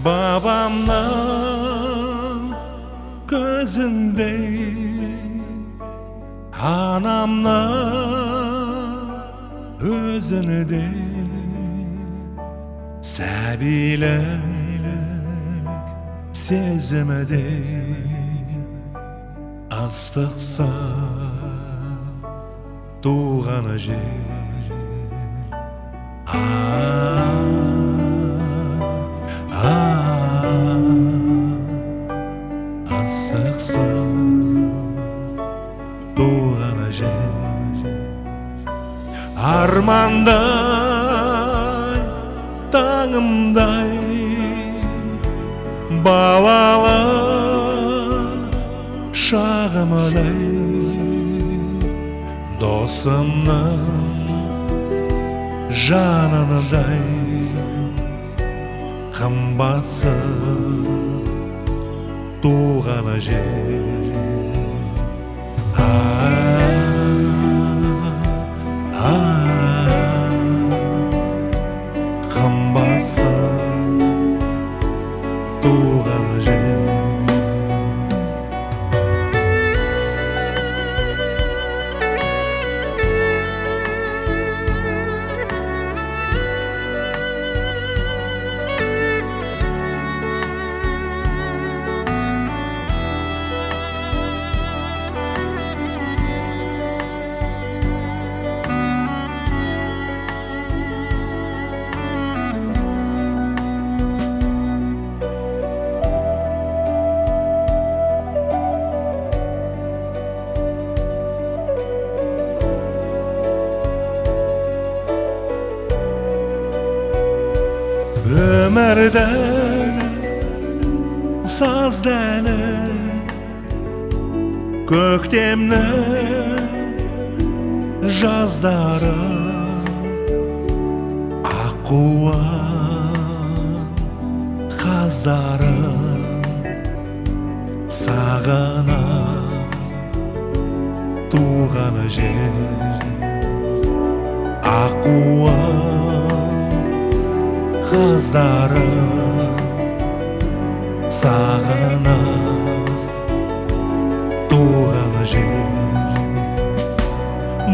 Babamның gözündey, anamның özünüdey, səbilik sezimidey, astıqsa doğanı yer. Astıqsa doğanı yer. Armanday, tağımday, balalar şağımday, dostumның жанындай қымбатсыз туғаны жер. Қымбатсыз туғаны жер. Ömürden sazlanıp köktemden жаздары аққуан қаздары сағынып туғаны жер. Аққуан қаздары сағынып туғаны жер.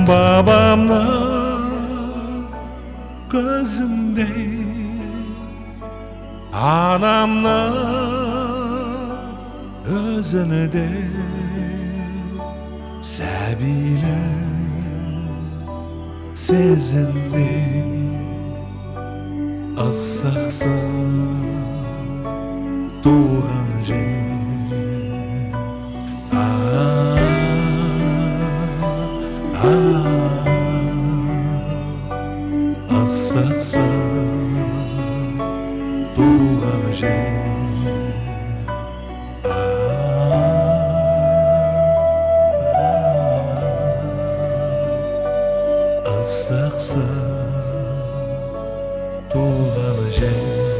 Babamның көзіндей, анамның өзінідей, сәбилік сезімдей, ыстықсыз туған жер. Ыстықсыз туған жер. Ыстықсыз туған жер.